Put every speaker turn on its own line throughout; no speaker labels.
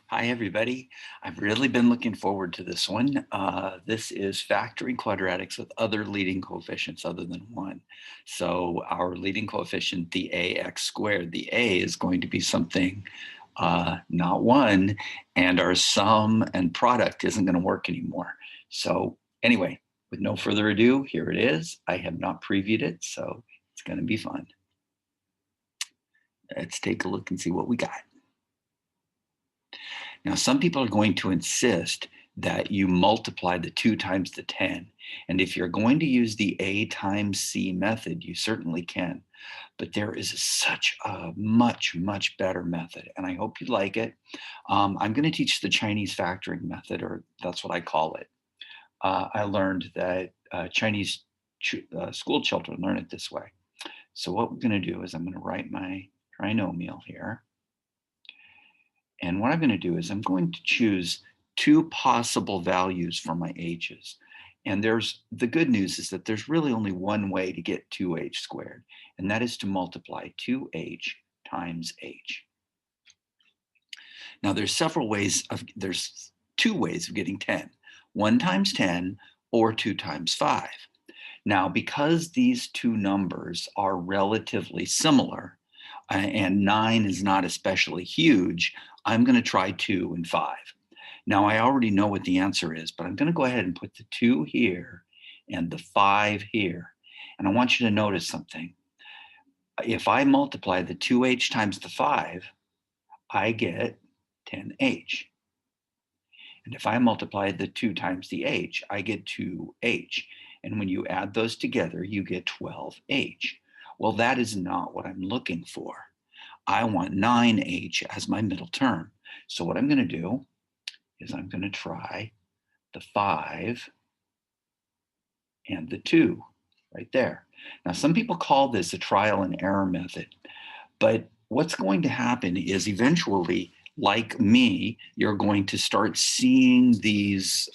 Hi, everybody. I've really been looking forward to this one. This is factoring quadratics with other leading coefficients other than 1. So our leading coefficient, the ax squared, the a is going to be something not 1, and our sum and product isn't going to work anymore. So anyway, with no further ado, here it is. I have not previewed it, so it's going to be fun. Let's take a look and see what we got. Now, some people are going to insist that you multiply the 2 times the 10. And if you're going to use the A times C method, you certainly can. But there is such a much, much better method, and I hope you like it. I'm going to teach the Chinese factoring method, or that's what I call it. I learned that Chinese school children learn it this way. So what we're going to do is I'm going to write my trinomial here. And what I'm going to do is I'm going to choose 2 possible values for my h's. And the good news is that there's really only one way to get 2h squared, and that is to multiply 2h times h. Now there's 2 ways of getting 10, 1 times 10 or 2 times 5. Now, because these 2 numbers are relatively similar, and 9 is not especially huge, I'm going to try 2 and 5. Now, I already know what the answer is, but I'm going to go ahead and put the 2 here and the 5 here. And I want you to notice something. If I multiply the 2h times the 5, I get 10h. And if I multiply the 2 times the h, I get 2h. And when you add those together, you get 12h. Well, that is not what I'm looking for. I want 9h as my middle term. So what I'm going to do is I'm going to try the 5 and the 2 right there. Now, some people call this a trial and error method, but what's going to happen is eventually, like me, you're going to start seeing these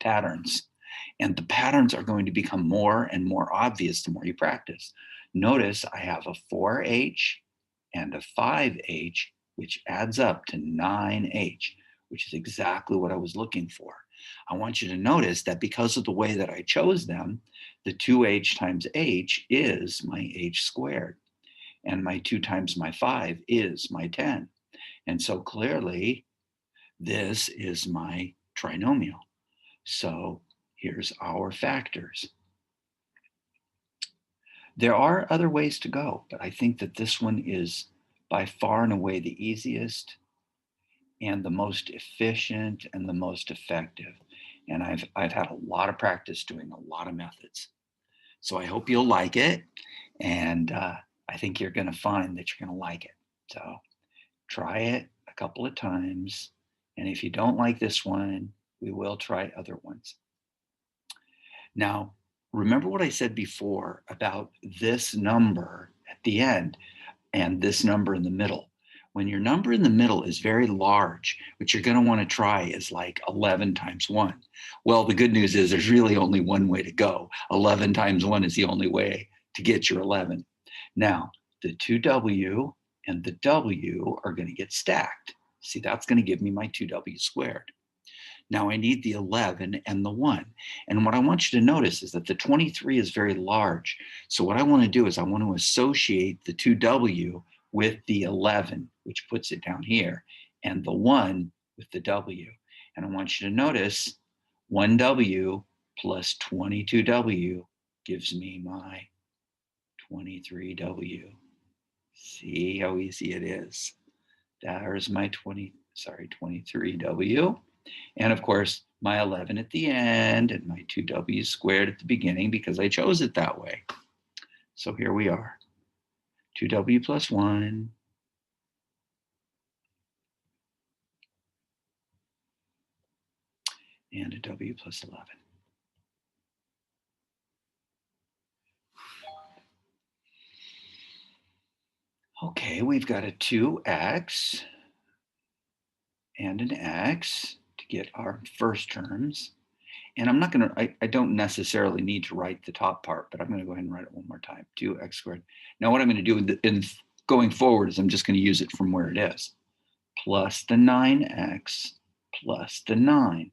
patterns. And the patterns are going to become more and more obvious the more you practice. Notice I have a 4h and a 5h, which adds up to 9h, which is exactly what I was looking for. I want you to notice that because of the way that I chose them, the 2h times h is my h squared, and my 2 times my 5 is my 10. And so clearly, this is my trinomial. So here's our factors. There are other ways to go, but I think that this one is by far and away the easiest and the most efficient and the most effective. And I've had a lot of practice doing a lot of methods. So I hope you'll like it. And I think you're going to find that you're going to like it. So try it a couple of times. And if you don't like this one, we will try other ones. Now, remember what I said before about this number at the end and this number in the middle. When your number in the middle is very large, what you're going to want to try is like 11 times 1. Well, the good news is there's really only one way to go. 11 times 1 is the only way to get your 11. Now, the 2w and the w are going to get stacked. See, that's going to give me my 2w squared. Now I need the 11 and the 1. And what I want you to notice is that the 23 is very large. So what I want to do is I want to associate the 2w with the 11, which puts it down here, and the 1 with the w. And I want you to notice 1w plus 22w gives me my 23w. See how easy it is. There's my 23w. And of course, my 11 at the end and my 2w squared at the beginning because I chose it that way. So here we are, 2w plus 1 and a w plus 11. Okay, we've got a 2x and an x to get our first terms. And I'm not going to, I don't necessarily need to write the top part, but I'm going to go ahead and write it one more time, 2x squared. Now what I'm going to do in going forward is I'm just going to use it from where it is. plus the 9x plus the 9.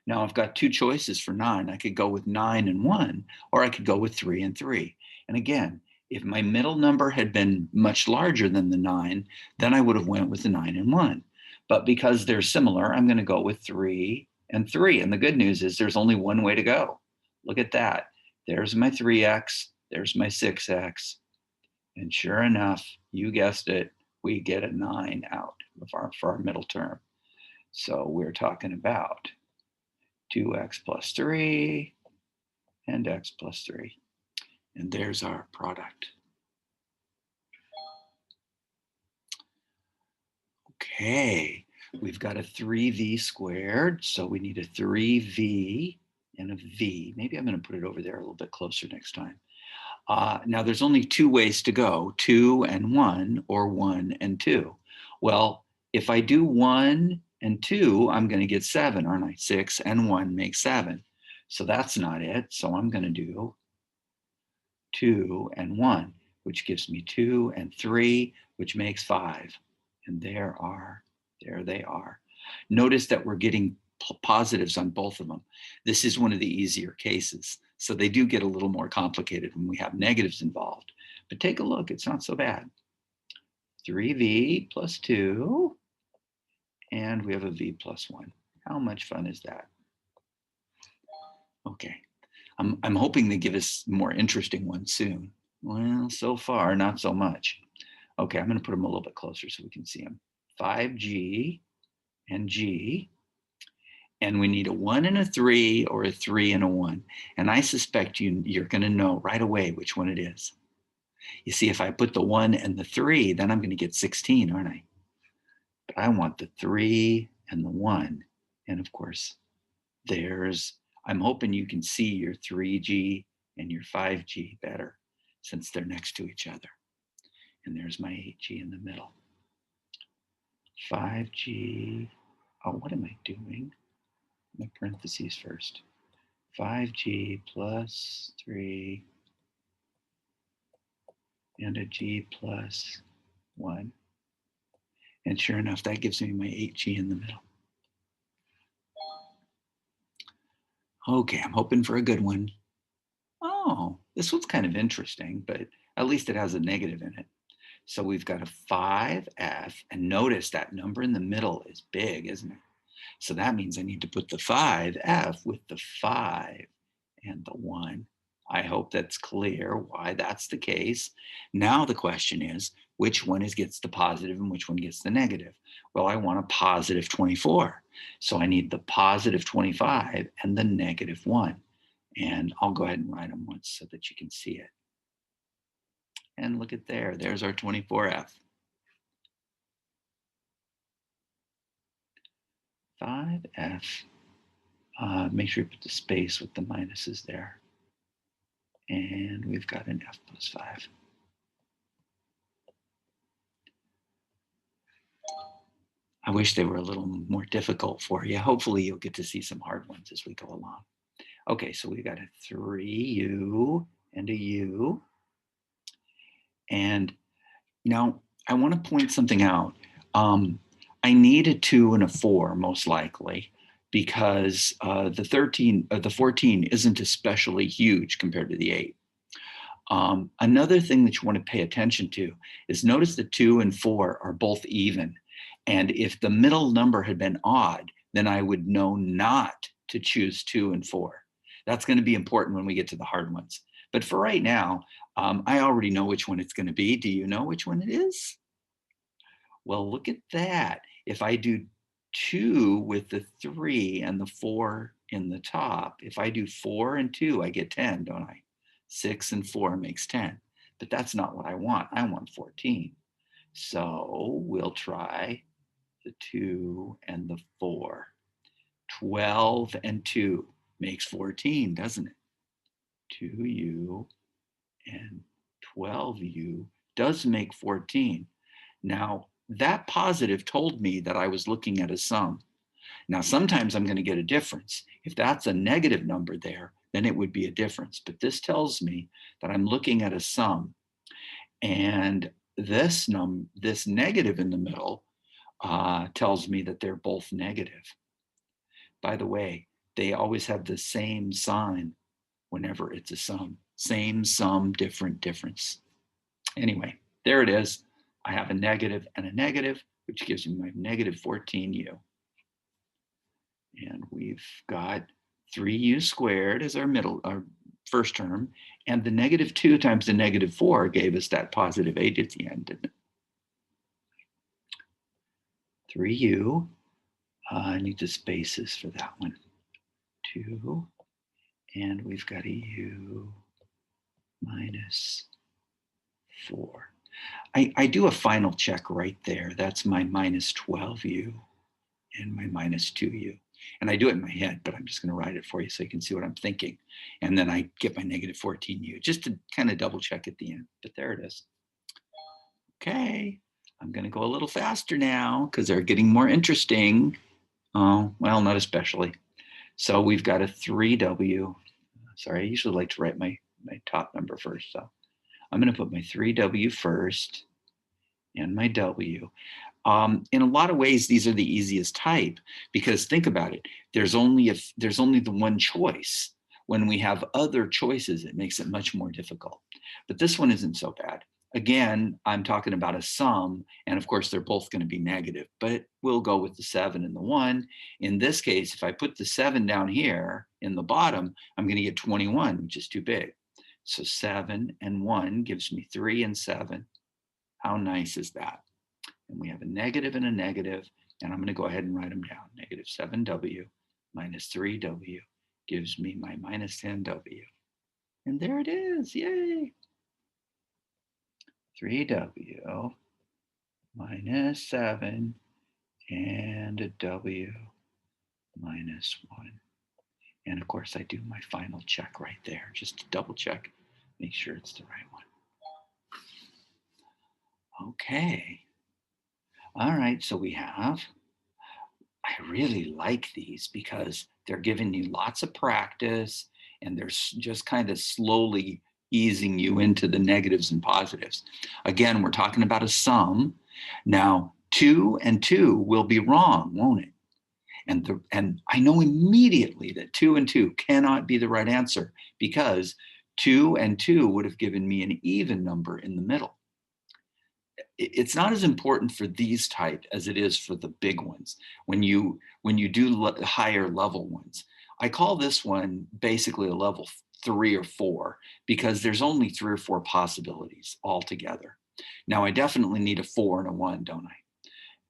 Now I've got two choices for 9. I could go with 9 and 1, or I could go with 3 and 3. And again, if my middle number had been much larger than the 9, then I would have went with the 9 and 1. But because they're similar, I'm going to go with 3 and 3. And the good news is there's only one way to go. Look at that. There's my 3x, there's my 6x. And sure enough, you guessed it, we get a 9 out for our middle term. So we're talking about 2x plus 3 and x plus 3. And there's our product. Okay, we've got a 3v squared, so we need a 3v and a v. Maybe I'm going to put it over there a little bit closer next time. Now there's only two ways to go, 2 and 1 or 1 and 2. Well, if I do 1 and 2, I'm going to get 7, aren't I? 6 and 1 makes 7. So that's not it. So I'm going to do 2 and 1, which gives me 2 and 3, which makes 5. And there they are. Notice that we're getting positives on both of them. This is one of the easier cases. So they do get a little more complicated when we have negatives involved. But take a look, it's not so bad. 3v plus 2, and we have a v plus 1. How much fun is that? Okay, I'm hoping they give us more interesting ones soon. Well, so far, not so much. Okay, I'm going to put them a little bit closer so we can see them. 5g and g. And we need a 1 and a 3 or a 3 and a 1. And I suspect you're going to know right away which one it is. You see, if I put the 1 and the 3, then I'm going to get 16, aren't I? But I want the 3 and the 1. And of course, I'm hoping you can see your 3g and your 5g better since they're next to each other. And there's my 8g in the middle. 5g, oh, what am I doing? My parentheses first. 5g plus 3 and a g plus 1. And sure enough, that gives me my 8g in the middle. Okay, I'm hoping for a good one. Oh, this one's kind of interesting, but at least it has a negative in it. So we've got a 5f, and notice that number in the middle is big, isn't it? So that means I need to put the 5f with the 5 and the 1. I hope that's clear why that's the case. Now the question is, which one gets the positive and which one gets the negative? Well, I want a positive 24. So I need the positive 25 and the negative 1. And I'll go ahead and write them once so that you can see it. And look at there's our 24f. 5f. Make sure you put the space with the minuses there. And we've got an f plus 5. I wish they were a little more difficult for you. Hopefully you'll get to see some hard ones as we go along. Okay, so we got a 3u and a u. And now I want to point something out. I need a 2 and a 4 most likely because the 14 isn't especially huge compared to the 8. Another thing that you want to pay attention to is notice the 2 and 4 are both even. And if the middle number had been odd, then I would know not to choose 2 and 4. That's going to be important when we get to the hard ones. But for right now, I already know which one it's going to be. Do you know which one it is? Well, look at that. If I do 2 with the 3 and the 4 in the top, if I do 4 and 2, I get 10, don't I? 6 and 4 makes 10. But that's not what I want. I want 14. So we'll try the 2 and the 4. 12 and 2 makes 14, doesn't it? 2u and 12u does make 14. Now, that positive told me that I was looking at a sum. Now, sometimes I'm going to get a difference. If that's a negative number there, then it would be a difference. But this tells me that I'm looking at a sum. And this negative in the middle tells me that they're both negative. By the way, they always have the same sign whenever it's a sum. Same sum, different difference. Anyway, there it is. I have a negative and a negative, which gives me my negative 14u. And we've got 3u squared as our first term, and the negative 2 times the negative 4 gave us that positive 8 at the end, didn't it? 3u, I need the spaces for that one. 2, and we've got a u minus 4. I do a final check right there. That's my minus 12u and my minus 2u. And I do it in my head, but I'm just going to write it for you so you can see what I'm thinking. And then I get my negative 14u just to kind of double check at the end. But there it is. Okay, I'm going to go a little faster now because they're getting more interesting. Oh, well, not especially. So we've got a 3w. Sorry, I usually like to write my top number first. So I'm going to put my 3w first and my w. In a lot of ways, these are the easiest type because think about it. There's only the one choice. When we have other choices, it makes it much more difficult. But this one isn't so bad. Again, I'm talking about a sum, and of course, they're both going to be negative, but we'll go with the 7 and the 1. In this case, if I put the 7 down here in the bottom, I'm going to get 21, which is too big. So 7 and 1 gives me 3 and 7. How nice is that? And we have a negative and a negative, and I'm going to go ahead and write them down. Negative 7w minus 3w gives me my minus 10w. And there it is, yay! 3w minus 7 and a w minus 1. And of course, I do my final check right there, just to double check, make sure it's the right one. Okay. All right, so we have, I really like these because they're giving you lots of practice and they're just kind of slowly easing you into the negatives and positives. Again, we're talking about a sum. Now, 2 and 2 will be wrong, won't it? And I know immediately that 2 and 2 cannot be the right answer because 2 and 2 would have given me an even number in the middle. It's not as important for these type as it is for the big ones. When you do higher level ones, I call this one basically a level 3 or 4 because there's only 3 or 4 possibilities altogether. Now I definitely need a 4 and a 1, don't I?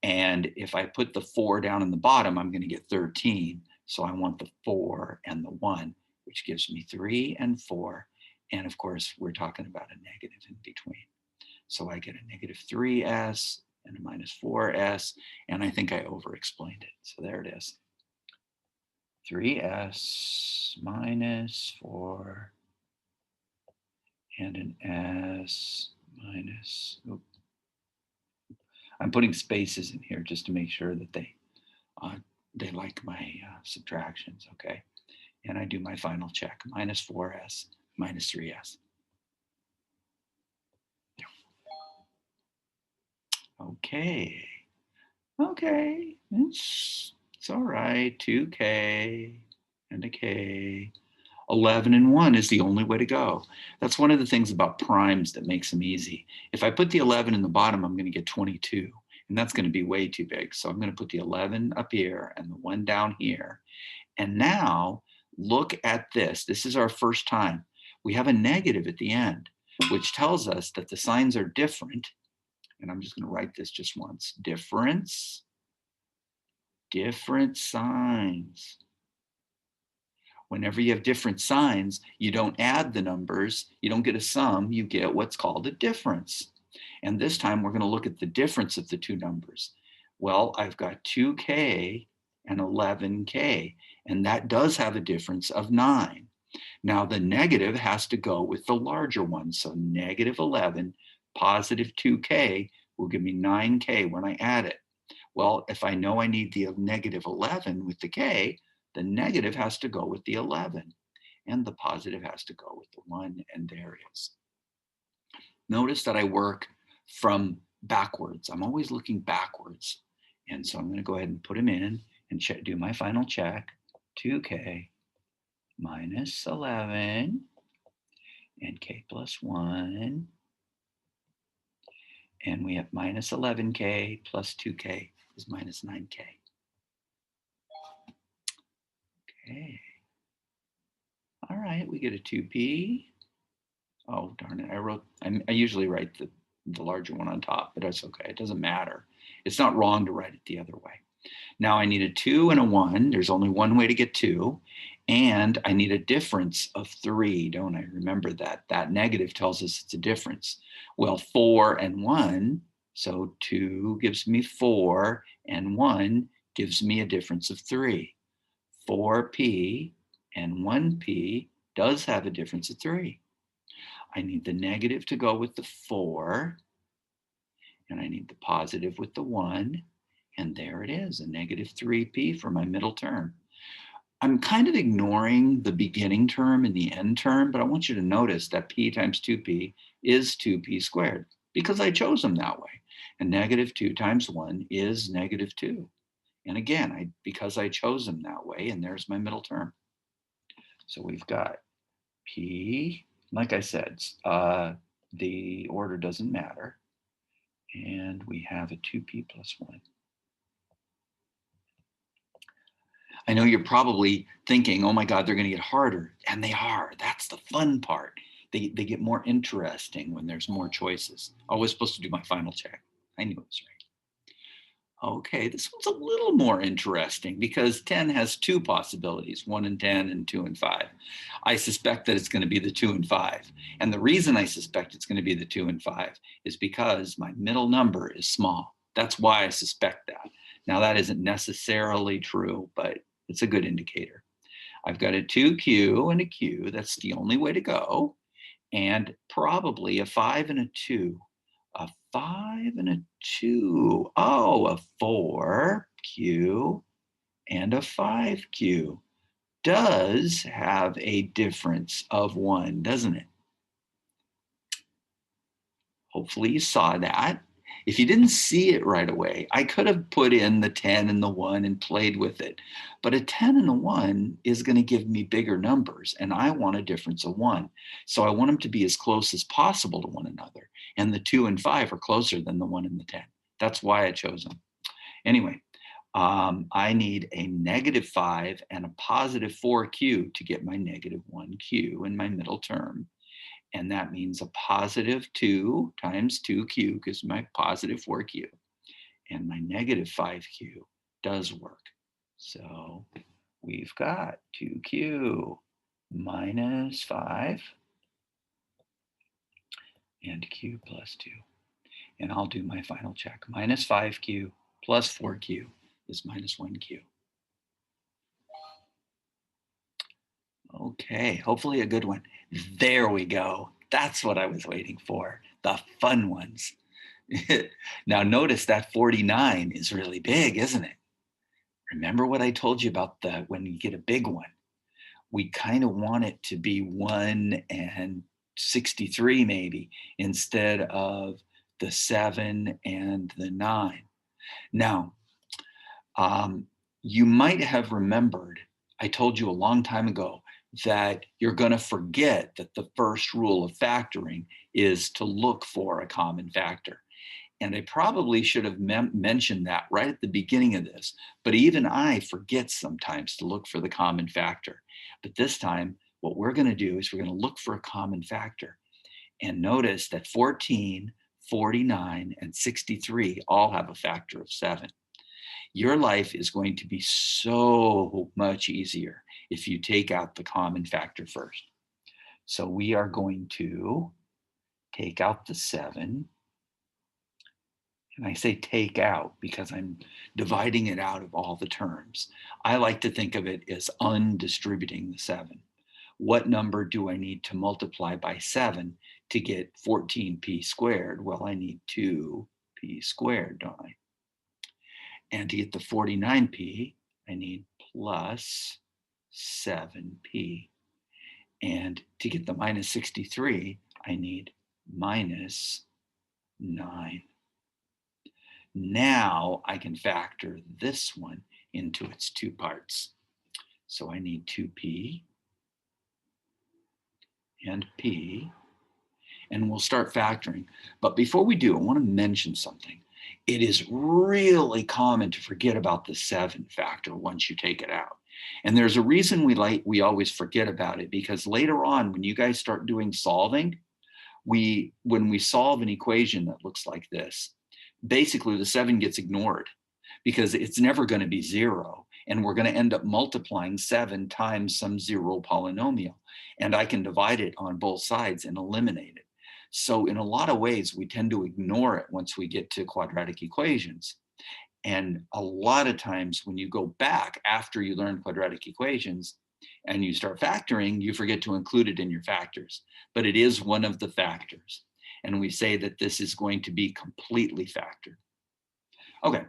And if I put the 4 down in the bottom, I'm going to get 13. So I want the 4 and the 1, which gives me 3 and 4. And of course, we're talking about a negative in between. So I get a negative 3s and a minus 4s, and I think I over-explained it. So there it is. 3s minus 4 and an s minus, I'm putting spaces in here just to make sure that they like my subtractions, okay? And I do my final check, minus 4s, minus 3s. Okay. Okay, it's all right. 2k and a k. 11 and 1 is the only way to go. That's one of the things about primes that makes them easy. If I put the 11 in the bottom, I'm going to get 22, and that's going to be way too big. So I'm going to put the 11 up here and the 1 down here. And now look at this. This is our first time. We have a negative at the end, which tells us that the signs are different. And I'm just going to write this just once. Difference. Different signs. Whenever you have different signs, you don't add the numbers, you don't get a sum, you get what's called a difference. And this time we're going to look at the difference of the two numbers. Well, I've got 2k and 11k, and that does have a difference of 9. Now the negative has to go with the larger one, so negative 11, positive 2k will give me 9k when I add it. Well, if I know I need the negative 11 with the k, the negative has to go with the 11, and the positive has to go with the 1, and there it is. Notice that I work from backwards. I'm always looking backwards. And so I'm going to go ahead and put them in and do my final check. 2k minus 11 and k plus 1. And we have minus 11k plus 2k is minus 9k. Okay. All right, we get a 2p. Oh, darn it. I usually write the larger one on top, but that's okay. It doesn't matter. It's not wrong to write it the other way. Now I need a 2 and a 1. There's only one way to get 2. And I need a difference of 3, don't I? Remember that. That negative tells us it's a difference. Well, 4 and 1, so 2 gives me 4, and 1 gives me a difference of 3. 4p and 1p does have a difference of 3. I need the negative to go with the 4, and I need the positive with the 1, and there it is, a negative 3p for my middle term. I'm kind of ignoring the beginning term and the end term, but I want you to notice that p times 2p is 2p squared because I chose them that way. And negative 2 times 1 is negative 2. And again, because I chose them that way, and there's my middle term. So we've got p, like I said, the order doesn't matter. And we have a 2p plus 1. I know you're probably thinking, oh my God, they're going to get harder. And they are. That's the fun part. They get more interesting when there's more choices. I was supposed to do my final check. I knew it was right. Okay, this one's a little more interesting because 10 has 2 possibilities, 1 and 10 and 2 and 5. I suspect that it's going to be the 2 and 5. And the reason I suspect it's going to be the 2 and 5 is because my middle number is small. That's why I suspect that. Now, that isn't necessarily true, but it's a good indicator. I've got a 2q and a q. That's the only way to go. And probably a 5 and a 2. A 5 and a 2. Oh, a 4q and a 5q does have a difference of 1, doesn't it? Hopefully you saw that. If you didn't see it right away, I could have put in the 10 and the 1 and played with it. But a 10 and a 1 is going to give me bigger numbers, and I want a difference of 1. So I want them to be as close as possible to one another. And the 2 and 5 are closer than the 1 and the 10. That's why I chose them. Anyway, I need a negative 5 and a positive 4q to get my negative 1q in my middle term. And that means a positive 2 times 2q gives my positive 4q. And my negative 5q does work. So we've got 2q minus 5 and q plus 2. And I'll do my final check. Minus 5q plus 4q is minus 1q. Okay, hopefully a good one. There we go. That's what I was waiting for, the fun ones. Now notice that 49 is really big, isn't it? Remember what I told you about when you get a big one, we kind of want it to be 1 and 63 maybe, instead of the 7 and the 9. Now, you might have remembered, I told you a long time ago that you're going to forget that the first rule of factoring is to look for a common factor. And I probably should have mentioned that right at the beginning of this, but even I forget sometimes to look for the common factor. But this time, what we're going to do is we're going to look for a common factor. And notice that 14, 49, and 63 all have a factor of 7. Your life is going to be so much easier if you take out the common factor first. So we are going to take out the 7. And I say take out because I'm dividing it out of all the terms. I like to think of it as undistributing the 7. What number do I need to multiply by 7 to get 14p squared? Well, I need 2p squared, don't I? And to get the 49p, I need plus 7p. And to get the minus 63, I need minus 9. Now I can factor this one into its two parts. So I need 2p and p, and we'll start factoring. But before we do, I want to mention something. It is really common to forget about the 7 factor once you take it out. And there's a reason we always forget about it, because later on when you guys start doing solving, when we solve an equation that looks like this, basically the 7 gets ignored because it's never going to be 0. And we're going to end up multiplying 7 times some 0 polynomial. And I can divide it on both sides and eliminate it. So in a lot of ways, we tend to ignore it once we get to quadratic equations. And a lot of times when you go back after you learn quadratic equations and you start factoring, you forget to include it in your factors. But it is one of the factors. And we say that this is going to be completely factored. Okay,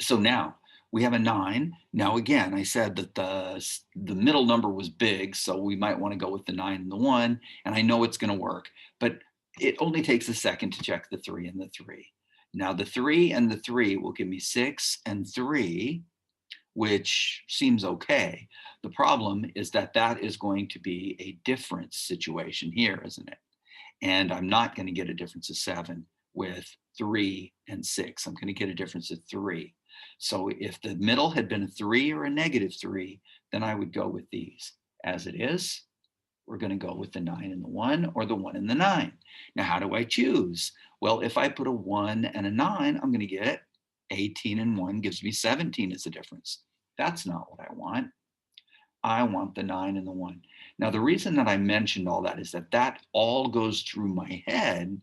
so now we have a 9. Now again, I said that the middle number was big, so we might want to go with the 9 and the 1, and I know it's going to work, but it only takes a second to check the 3 and the 3. Now the 3 and the 3 will give me 6 and 3, which seems okay. The problem is that that is going to be a difference situation here, isn't it? And I'm not going to get a difference of 7 with 3 and 6. I'm going to get a difference of 3. So if the middle had been a 3 or a negative 3, then I would go with these. As it is, we're going to go with the 9 and the 1, or the 1 and the 9. Now, how do I choose? Well, if I put a 1 and a 9, I'm going to get 18 and 1 gives me 17 as a difference. That's not what I want. I want the 9 and the 1. Now, the reason that I mentioned all that is that that all goes through my head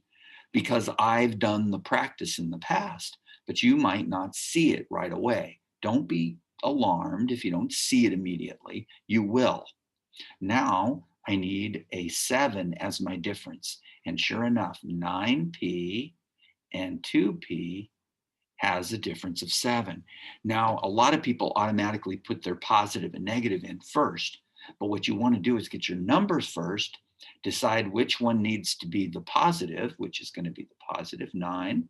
because I've done the practice in the past, but you might not see it right away. Don't be alarmed if you don't see it immediately. You will. Now I need a 7 as my difference. And sure enough, 9p and 2p has a difference of 7. Now, a lot of people automatically put their positive and negative in first, but what you want to do is get your numbers first, decide which one needs to be the positive, which is going to be the positive 9,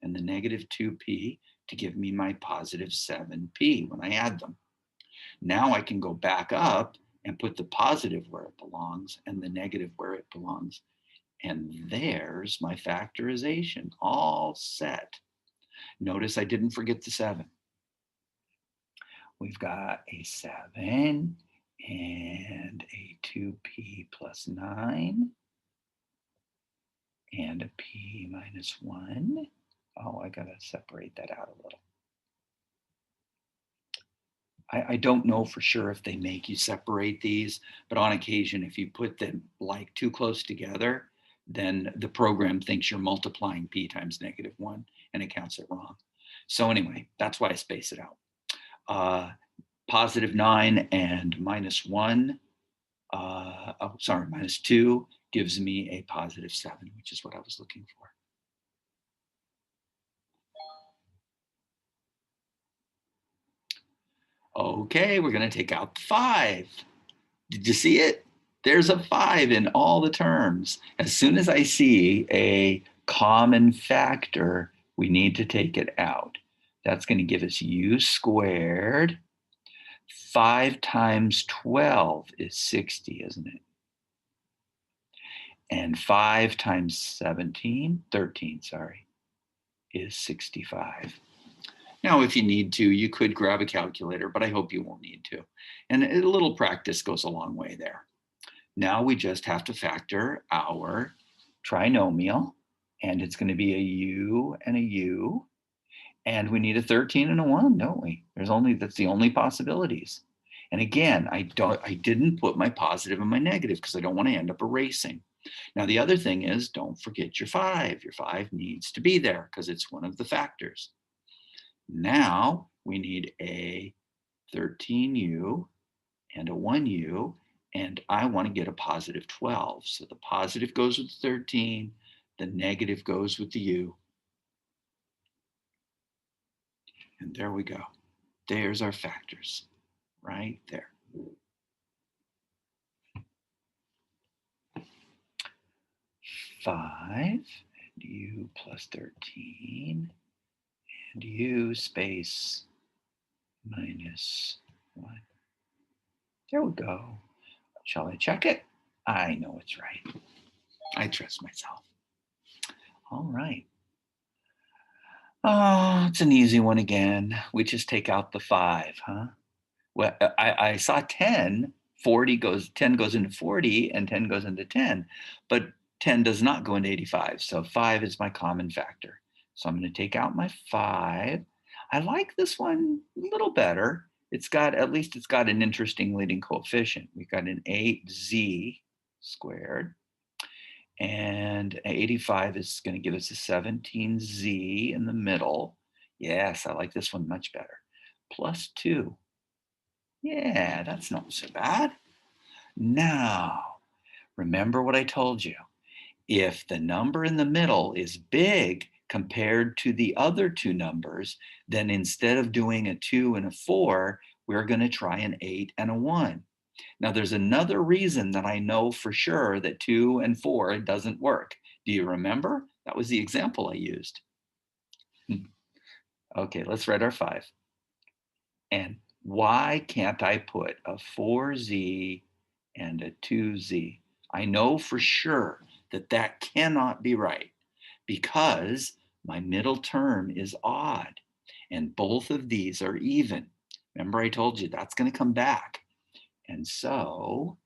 and the negative 2p to give me my positive 7p when I add them. Now I can go back up and put the positive where it belongs and the negative where it belongs. And there's my factorization all set. Notice I didn't forget the 7. We've got a 7 and a 2p plus 9 and a p minus 1. Oh, I got to separate that out a little. I don't know for sure if they make you separate these, but on occasion, if you put them like too close together, then the program thinks you're multiplying p times negative 1 and it counts it wrong. So anyway, that's why I space it out. Positive 9 and minus 1, minus 2 gives me a positive 7, which is what I was looking for. Okay, we're going to take out 5. Did you see it? There's a 5 in all the terms. As soon as I see a common factor, we need to take it out. That's going to give us u squared. 5 times 12 is 60, isn't it? And 5 times 13, is 65. Now, if you need to, you could grab a calculator, but I hope you won't need to. And a little practice goes a long way there. Now we just have to factor our trinomial, and it's going to be a u and a u. And we need a 13 and a 1, don't we? That's the only possibilities. And again, I didn't put my positive and my negative because I don't want to end up erasing. Now, the other thing is, don't forget your 5. Your 5 needs to be there because it's one of the factors. Now we need a 13u and a 1u, and I want to get a positive 12. So the positive goes with the 13, the negative goes with the u. And there we go. There's our factors right there. 5 and u plus 13 and u space minus 1. There we go. Shall I check it? I know it's right. I trust myself. All right. Oh, it's an easy one again. We just take out the 5, huh? Well, I saw 10, 10 goes into 40 and 10 goes into 10, but 10 does not go into 85. So 5 is my common factor. So I'm going to take out my 5. I like this one a little better. At least it's got an interesting leading coefficient. We've got an 8z squared, and 85 is going to give us a 17z in the middle. Yes, I like this one much better. Plus 2. Yeah, that's not so bad. Now, remember what I told you. If the number in the middle is big compared to the other two numbers, then instead of doing a 2 and a 4, we're going to try an 8 and a 1. Now, there's another reason that I know for sure that 2 and 4 doesn't work. Do you remember? That was the example I used. Okay, let's write our 5. And why can't I put a 4z and a 2z? I know for sure that that cannot be right because my middle term is odd and both of these are even. Remember I told you that's going to come back. And so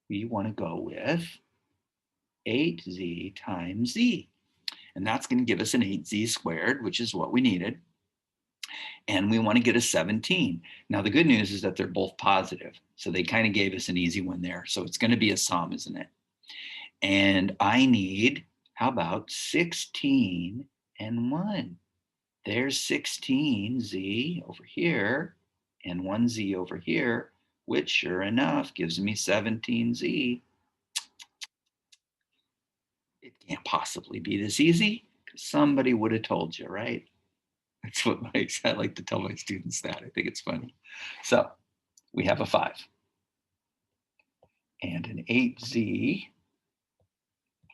we want to go with 8z times z. And that's going to give us an 8z squared, which is what we needed. And we want to get a 17. Now, the good news is that they're both positive. So they kind of gave us an easy one there. So it's going to be a sum, isn't it? And I need, how about 16 and 1? There's 16z over here and 1z over here, which sure enough gives me 17z. It can't possibly be this easy because somebody would have told you, right? That's what I like to tell my students that. I think it's funny. So we have a 5 and an 8z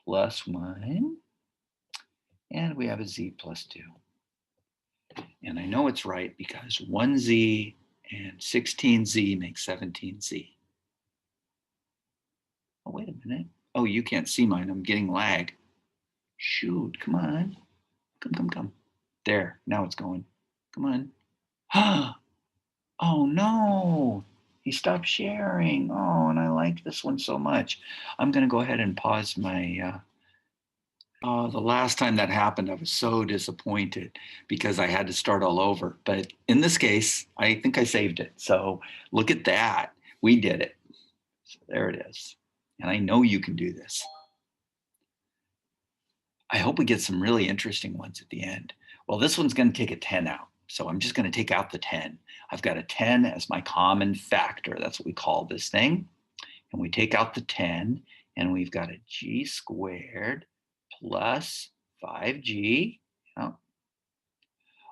plus 1, and we have a z plus 2. And I know it's right because 1z and 16z make 17z. Oh, wait a minute. Oh, you can't see mine. I'm getting lag. Shoot, come on. Come. There, now it's going. Come on. Oh no, he stopped sharing. Oh, and I like this one so much. I'm going to go ahead and pause my, the last time that happened, I was so disappointed because I had to start all over. But in this case, I think I saved it. So look at that. We did it. So there it is. And I know you can do this. I hope we get some really interesting ones at the end. Well, this one's going to take a 10 out. So I'm just going to take out the 10. I've got a 10 as my common factor. That's what we call this thing. And we take out the 10, and we've got a g squared plus 5g. Oh.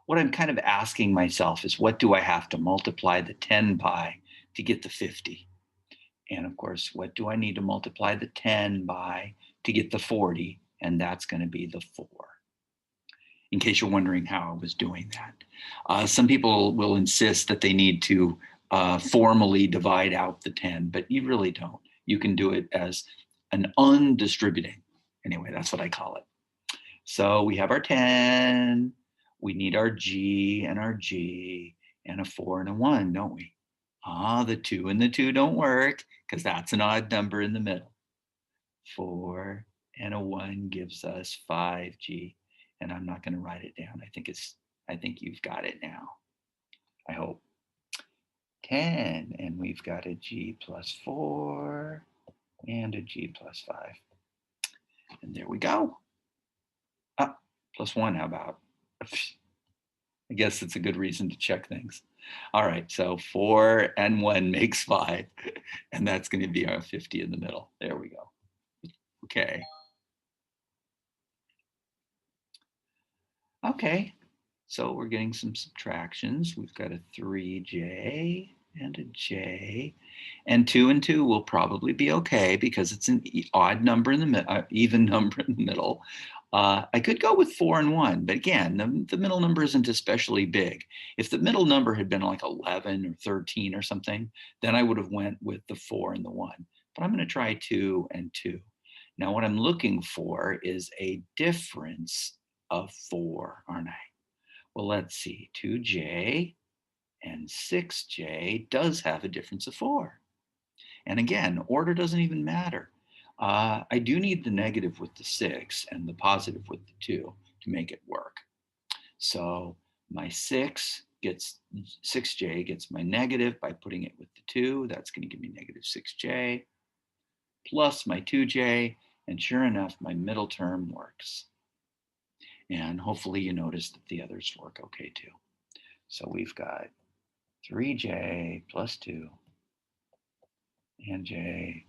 What I'm kind of asking myself is, what do I have to multiply the 10 by to get the 50? And of course, what do I need to multiply the 10 by to get the 40? And that's going to be the 4. In case you're wondering how I was doing that. Some people will insist that they need to formally divide out the 10, but you really don't. You can do it as an undistributing. Anyway, that's what I call it. So we have our 10, we need our G and our G, and a 4 and a 1, don't we? The 2 and the 2 don't work because that's an odd number in the middle. 4 and a 1 gives us 5G. And I'm not going to write it down. I think you've got it now. I hope. 10, and we've got a G plus 4 and a G plus 5. And there we go. Plus 1, how about? I guess it's a good reason to check things. All right, so 4 and 1 makes 5, and that's going to be our 50 in the middle. There we go. Okay. Okay, so we're getting some subtractions. We've got a 3j and a j, and 2 and 2 will probably be okay because it's an odd number in the middle, even number in the middle. I could go with 4 and 1, but again, the middle number isn't especially big. If the middle number had been like 11 or 13 or something, then I would have went with the 4 and the 1. But I'm going to try 2 and 2. Now, what I'm looking for is a difference of 4, aren't I? Well, let's see. 2j and 6j does have a difference of 4. And again, order doesn't even matter. I do need the negative with the 6 and the positive with the 2 to make it work. So my 6j gets my negative by putting it with the 2. That's going to give me negative 6j plus my 2j. And sure enough, my middle term works. And hopefully you notice that the others work okay too. So we've got 3j plus 2 and j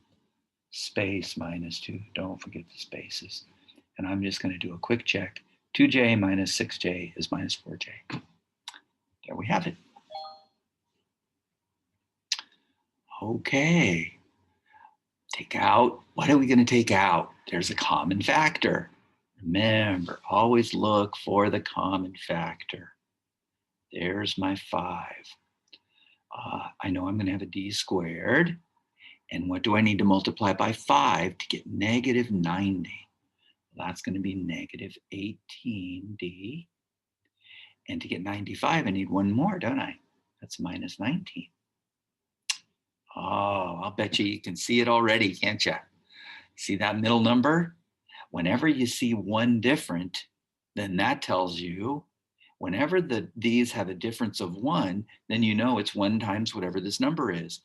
space minus 2. Don't forget the spaces. And I'm just going to do a quick check. 2j minus 6j is minus 4j. There we have it. Okay. Take out. What are we going to take out? There's a common factor. Remember, always look for the common factor. There's my 5. I know I'm going to have a d squared. And what do I need to multiply by 5 to get negative 90? Well, that's going to be negative 18d. And to get 95, I need one more, don't I? That's minus 19. Oh, I'll bet you can see it already, can't you? See that middle number? Whenever you see one different, then that tells you whenever these have a difference of 1, then you know it's 1 times whatever this number is.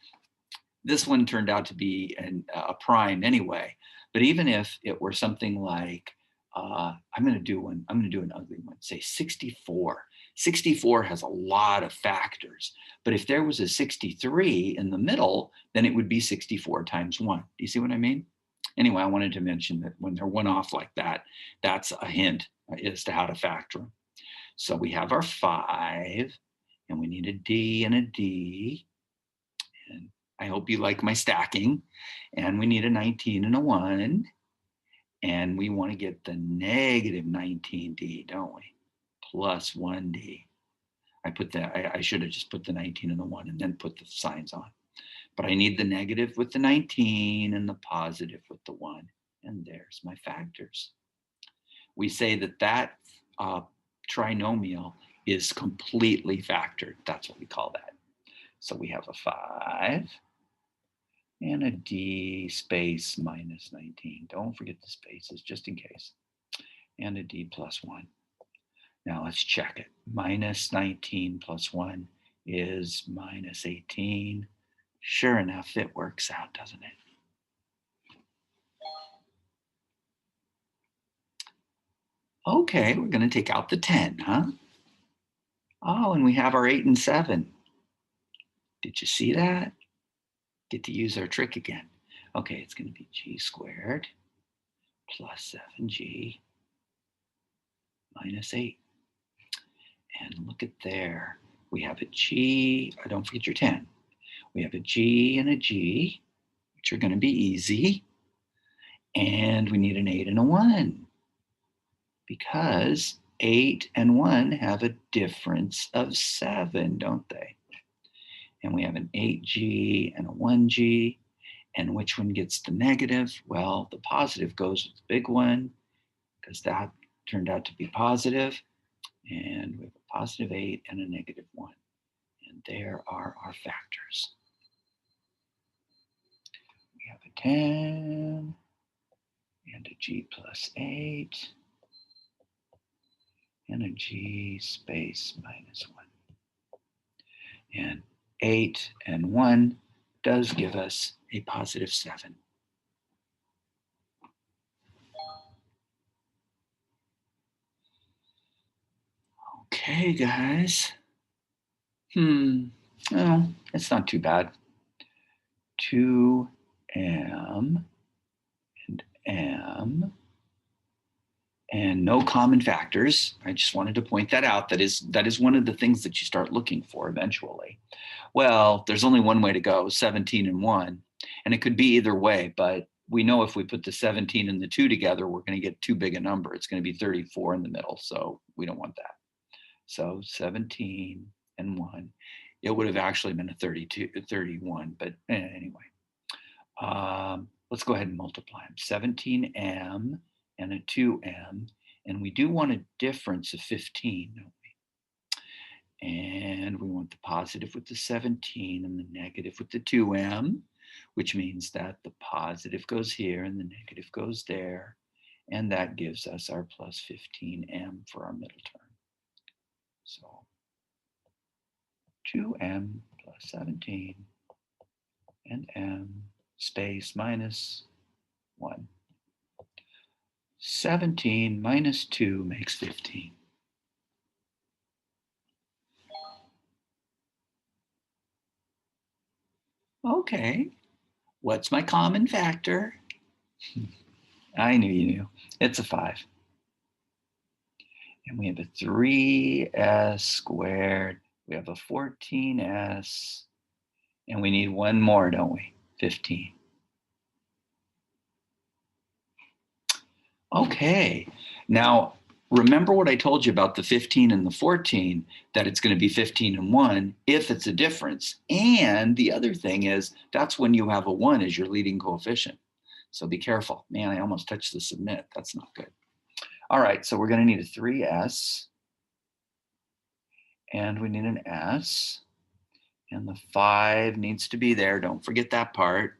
This one turned out to be a prime anyway. But even if it were something like, I'm going to do an ugly one, say 64. 64 has a lot of factors. But if there was a 63 in the middle, then it would be 64 times 1. Do you see what I mean? Anyway, I wanted to mention that when they're one off like that, that's a hint as to how to factor them. So we have our 5, and we need a d and a d. And I hope you like my stacking. And we need a 19 and a 1. And we want to get the negative 19d, don't we? Plus 1d. I should have just put the 19 and the 1 and then put the signs on. But I need the negative with the 19 and the positive with the 1. And there's my factors. We say that trinomial is completely factored. That's what we call that. So we have a 5 and a d space minus 19. Don't forget the spaces just in case. And a d plus 1. Now let's check it. Minus 19 plus 1 is minus 18. Sure enough, it works out, doesn't it? Okay, we're going to take out the 10, huh? Oh, and we have our 8 and 7. Did you see that? Get to use our trick again. Okay, it's going to be g squared plus 7g minus 8. And look at there. We have a g, don't forget your 10. We have a g and a g, which are going to be easy. And we need an 8 and a 1 because 8 and 1 have a difference of 7, don't they? And we have an 8g and a 1g. And which one gets the negative? Well, the positive goes with the big one because that turned out to be positive. And we have a positive 8 and a negative 1. And there are our factors. We have a 10 and a g plus 8 and a g space minus 1. And 8 and 1 does give us a positive 7. Okay, guys. Well, it's not too bad. 2m and m and no common factors. I just wanted to point that out. That is one of the things that you start looking for eventually. Well, there's only one way to go, 17 and 1. And it could be either way, but we know if we put the 17 and the 2 together, we're going to get too big a number. It's going to be 34 in the middle, so we don't want that. So 17 and 1. It would have actually been a 31, but anyway. Let's go ahead and multiply them. 17m and a 2m, and we do want a difference of 15, don't we? And we want the positive with the 17 and the negative with the 2m, which means that the positive goes here and the negative goes there, and that gives us our plus 15m for our middle term. So 2m plus 17 and m space minus 1. 17 minus 2 makes 15. Okay, what's my common factor? I knew you knew. It's a 5. And we have a 3s squared. We have a 14s. And we need one more, don't we? 15. Okay, now remember what I told you about the 15 and the 14, that it's going to be 15 and 1 if it's a difference. And the other thing is, that's when you have a 1 as your leading coefficient. So be careful. Man, I almost touched the submit. That's not good. All right, so we're going to need a 3s. And we need an s. And the 5 needs to be there. Don't forget that part.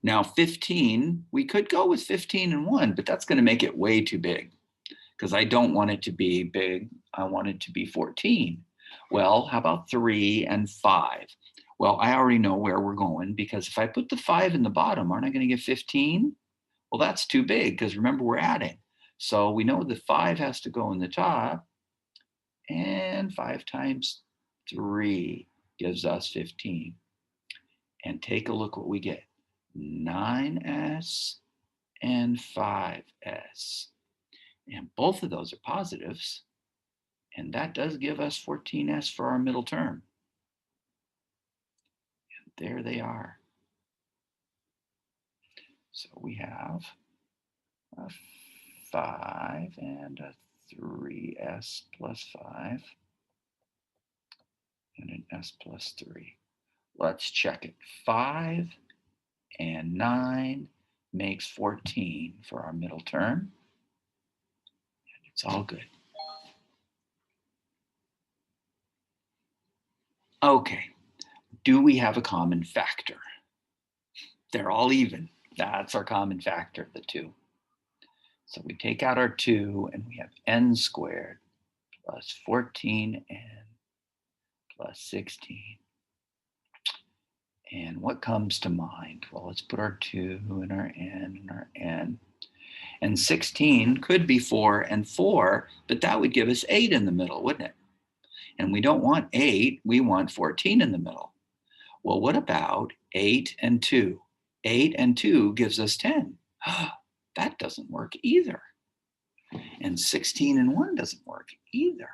Now 15, we could go with 15 and 1, but that's going to make it way too big, because I don't want it to be big. I want it to be 14. Well, how about 3 and 5? Well, I already know where we're going, because if I put the 5 in the bottom, aren't I going to get 15? Well, that's too big, because remember, we're adding. So we know the 5 has to go in the top, and 5 times 3 gives us 15. And take a look what we get. 9s and 5s. And both of those are positives. And that does give us 14s for our middle term. And there they are. So we have a 5 and a 3s plus 5 and an s plus 3. Let's check it. 5 and 9 makes 14 for our middle term. And it's all good. Okay, do we have a common factor? They're all even. That's our common factor, the 2. So we take out our 2 and we have n squared plus 14n plus 16. And what comes to mind? Well, let's put our 2 and our n and our n. And 16 could be 4 and 4, but that would give us 8 in the middle, wouldn't it? And we don't want 8, we want 14 in the middle. Well, what about 8 and 2? 8 and 2 gives us 10. That doesn't work either. And 16 and 1 doesn't work either.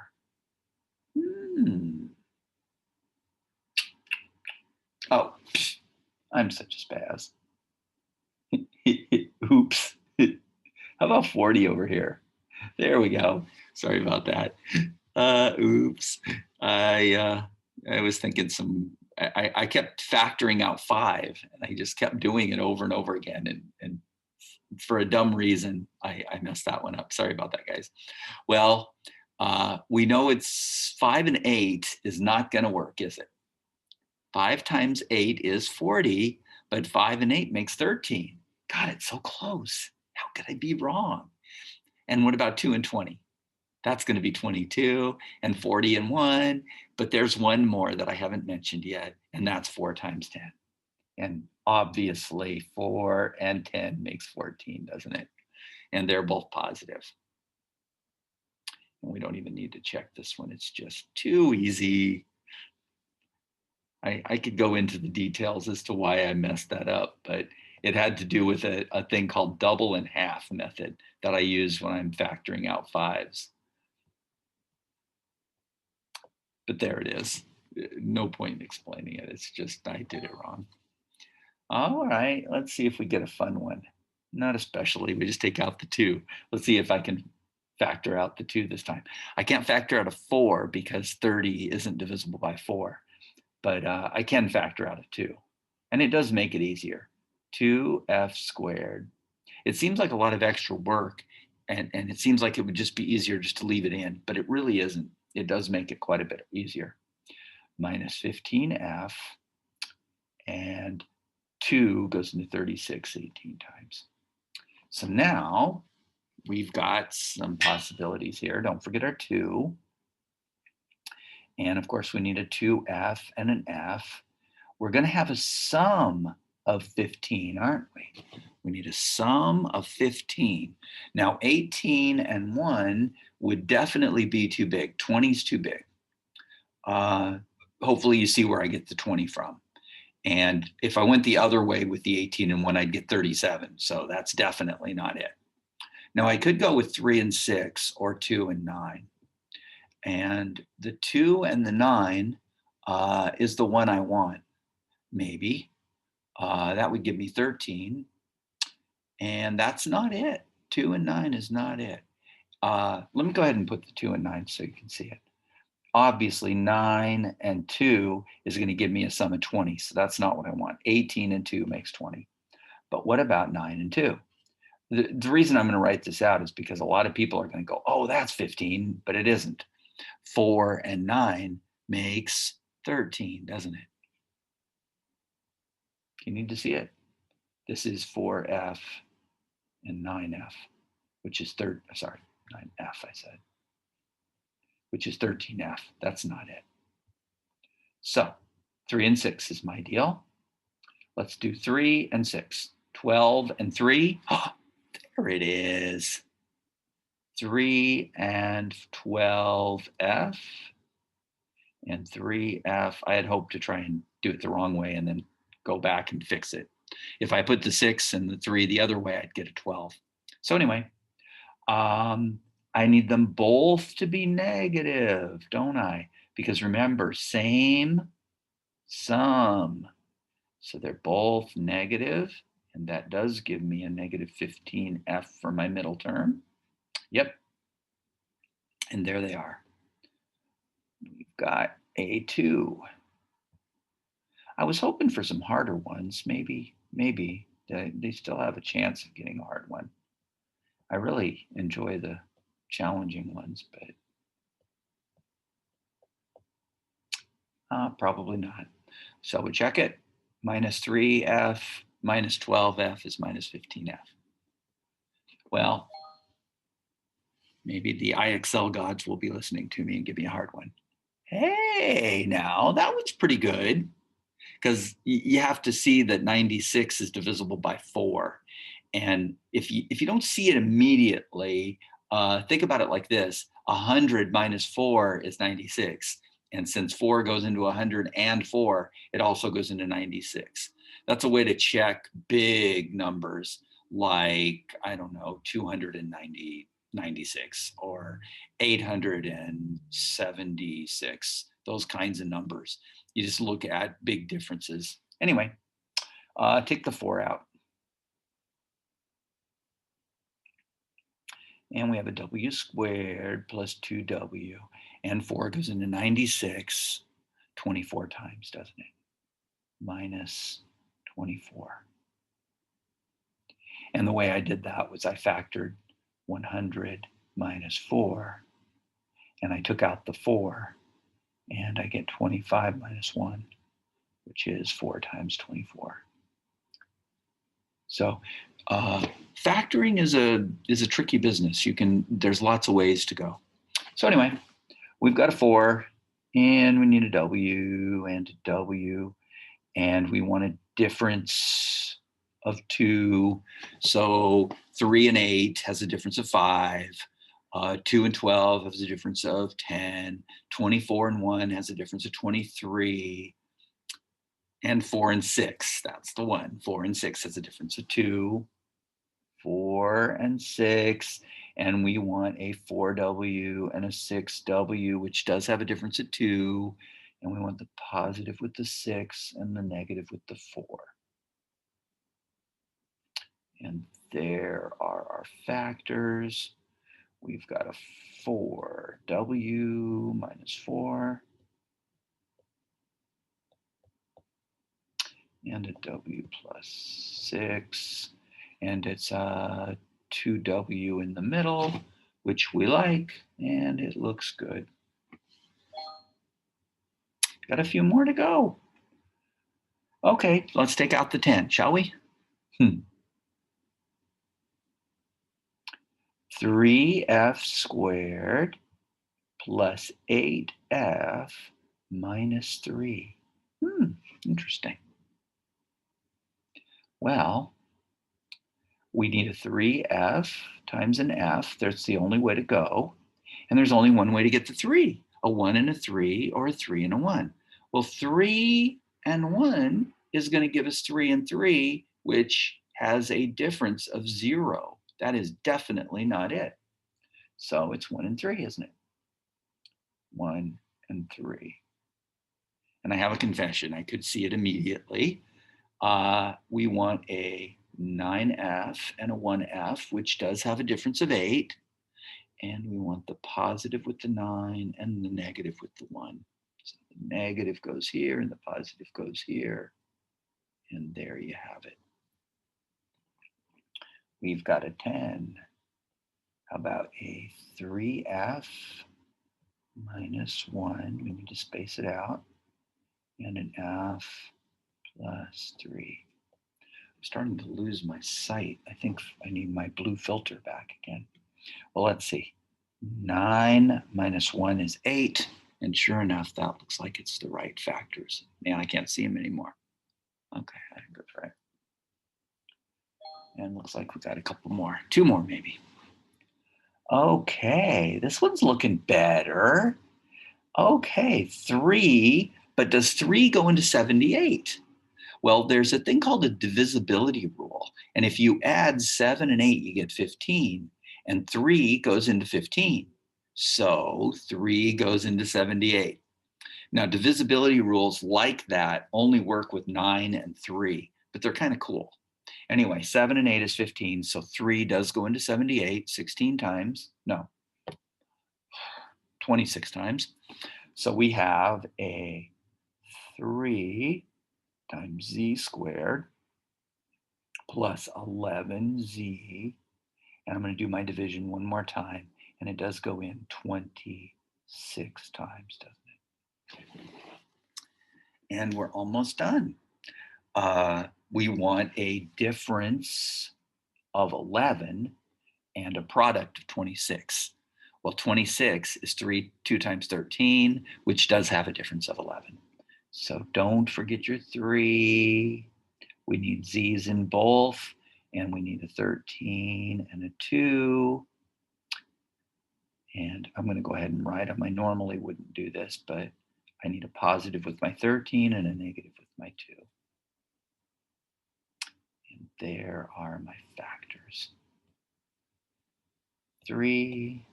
Oh, I'm such a spaz. Oops. How about 40 over here? There we go. Sorry about that. Oops. I was thinking I kept factoring out 5, and I just kept doing it over and over again. And for a dumb reason, I messed that one up. Sorry about that, guys. Well, we know it's 5 and 8 is not going to work, is it? 5 times 8 is 40, but 5 and 8 makes 13. God, it's so close. How could I be wrong? And what about 2 and 20? That's going to be 22, and 40 and 1. But there's one more that I haven't mentioned yet, and that's 4 times 10. And obviously 4 and 10 makes 14, doesn't it? And they're both positive. And we don't even need to check this one. It's just too easy. I could go into the details as to why I messed that up, but it had to do with a thing called double and half method that I use when I'm factoring out 5s. But there it is. No point in explaining it. It's just I did it wrong. All right, let's see if we get a fun one. Not especially, we just take out the 2. Let's see if I can factor out the 2 this time. I can't factor out a 4 because 30 isn't divisible by 4, but I can factor out a 2. And it does make it easier. 2f squared. It seems like a lot of extra work, and it seems like it would just be easier just to leave it in, but it really isn't. It does make it quite a bit easier. Minus 15f, and 2 goes into 36 18 times. So now we've got some possibilities here. Don't forget our 2. And of course, we need a 2f and an f. We're going to have a sum of 15, aren't we? We need a sum of 15. Now, 18 and 1 would definitely be too big. 20 is too big. Hopefully, you see where I get the 20 from. And if I went the other way with the 18 and 1, I'd get 37. So that's definitely not it. Now, I could go with 3 and 6 or 2 and 9. And the 2 and the 9 is the one I want, maybe. That would give me 13. And that's not it. 2 and 9 is not it. Let me go ahead and put the 2 and 9 so you can see it. Obviously, 9 and 2 is going to give me a sum of 20. So that's not what I want. 18 and 2 makes 20. But what about 9 and 2? The reason I'm going to write this out is because a lot of people are going to go, oh, that's 15, but it isn't. 4 and 9 makes 13, doesn't it? You need to see it. This is 4f and 9f, which is 9f, I said, which is 13f. That's not it. So 3 and 6 is my deal. Let's do 3 and 6. 12 and 3. Oh, there it is. 3 and 12f and 3f. I had hoped to try and do it the wrong way and then go back and fix it. If I put the 6 and the 3 the other way, I'd get a 12. So anyway, I need them both to be negative, don't I? Because remember, same sum. So they're both negative, and that does give me a negative 15f for my middle term. Yep. And there they are. We've got A2. I was hoping for some harder ones. Maybe they still have a chance of getting a hard one. I really enjoy the challenging ones, but probably not. So we check it. Minus 3f minus 12f is minus 15f. Well, maybe the IXL gods will be listening to me and give me a hard one. Hey, now that was pretty good, because you have to see that 96 is divisible by 4. And if you don't see it immediately, think about it like this. 100 minus 4 is 96. And since 4 goes into 100 and 4, it also goes into 96. That's a way to check big numbers like, I don't know, 296 or 876, those kinds of numbers. You just look at big differences. Anyway, take the 4 out. And we have a w squared plus 2w. And 4 goes into 96 24 times, doesn't it? Minus 24. And the way I did that was I factored 100 minus 4. And I took out the 4. And I get 25 minus 1, which is 4 times 24. So factoring is a tricky business. There's lots of ways to go. So anyway, we've got a 4, and we need a w and a w, and we want a difference of 2. So 3 and 8 has a difference of 5. 2 and 12 has a difference of 10. 24 and 1 has a difference of 23. And 4 and 6, that's the one. 4 and 6 has a difference of 2. 4 and 6, and we want a 4w and a 6w, which does have a difference of 2, and we want the positive with the 6 and the negative with the 4. And there are our factors. We've got a 4, w minus 4, and a w plus 6, and it's a 2w in the middle, which we like, and it looks good. Got a few more to go. Okay, let's take out the 10, shall we? 3f squared plus 8f minus 3. Interesting. Well, we need a 3f times an f. That's the only way to go. And there's only one way to get the 3, a 1 and a 3, or a 3 and a 1. Well, 3 and 1 is going to give us 3 and 3, which has a difference of 0. That is definitely not it. So it's 1 and 3, isn't it? 1 and 3. And I have a confession. I could see it immediately. We want a 9f and a 1f, which does have a difference of 8. And we want the positive with the 9 and the negative with the 1. So the negative goes here and the positive goes here. And there you have it. We've got a 10. How about a 3f minus 1? We need to space it out. And an f plus 3. I'm starting to lose my sight. I think I need my blue filter back again. Well, let's see. 9 minus 1 is 8. And sure enough, that looks like it's the right factors. Man, I can't see them anymore. Okay, I think that's right. And looks like we got a couple more. 2 more, maybe. Okay, this one's looking better. Okay, 3, but does 3 go into 78? Well, there's a thing called a divisibility rule. And if you add 7 and 8, you get 15. And 3 goes into 15. So 3 goes into 78. Now, divisibility rules like that only work with 9 and 3, but they're kind of cool. Anyway, 7 and 8 is 15. So 3 does go into 78 16 times. No, 26 times. So we have a 3 times z squared plus 11z, and I'm going to do my division one more time, and it does go in 26 times, doesn't it? And we're almost done. We want a difference of 11 and a product of 26. Well, 26 is 2 times 13, which does have a difference of 11. So don't forget your 3. We need z's in both, and we need a 13 and a 2. And I'm going to go ahead and write them. I normally wouldn't do this, but I need a positive with my 13 and a negative with my 2. And there are my factors. 3,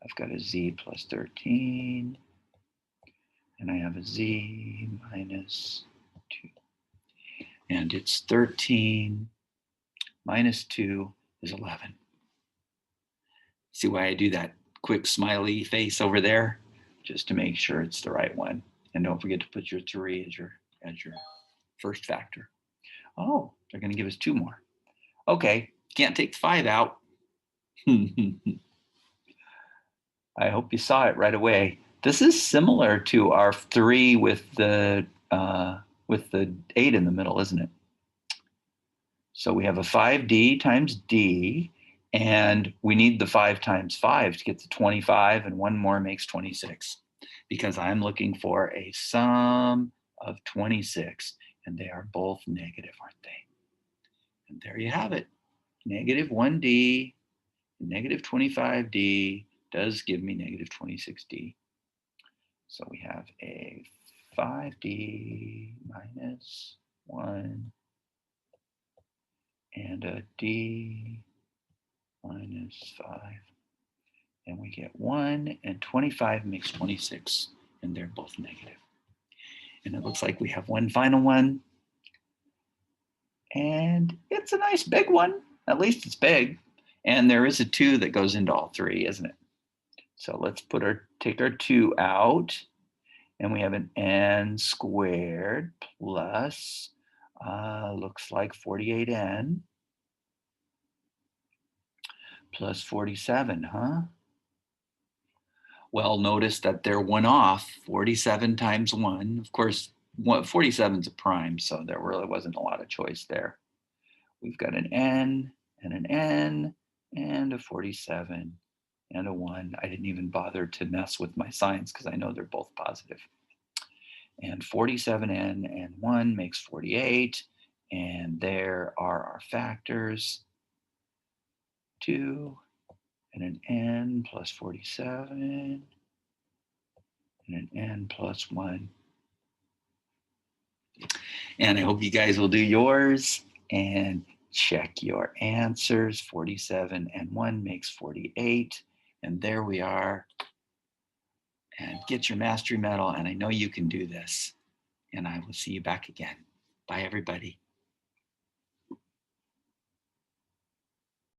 I've got a z plus 13, and I have a z minus 2. And it's 13 minus 2 is 11. See why I do that quick smiley face over there? Just to make sure it's the right one. And don't forget to put your 3 as your first factor. Oh, they're going to give us 2 more. Okay, can't take the 5 out. I hope you saw it right away. This is similar to our 3 with the 8 in the middle, isn't it? So we have a 5d times d, and we need the 5 times 5 to get to 25, and one more makes 26, because I'm looking for a sum of 26, and they are both negative, aren't they? And there you have it. Negative 1d, negative 25d does give me negative 26d. So we have a 5d minus 1 and a d minus 5. And we get 1, and 25 makes 26, and they're both negative. And it looks like we have one final one. And it's a nice big one. At least it's big. And there is a 2 that goes into all three, isn't it? So let's take our 2 out. And we have an n squared plus, looks like 48n plus 47, huh? Well, notice that they're one off, 47 times 1. Of course, 47 is a prime, so there really wasn't a lot of choice there. We've got an n and an n and a 47 and a 1. I didn't even bother to mess with my signs because I know they're both positive. And 47n and 1 makes 48. And there are our factors. 2 and an n plus 47 and an n plus 1. And I hope you guys will do yours and check your answers. 47 and 1 makes 48. And there we are. And get your mastery medal. And I know you can do this. And I will see you back again. Bye, everybody.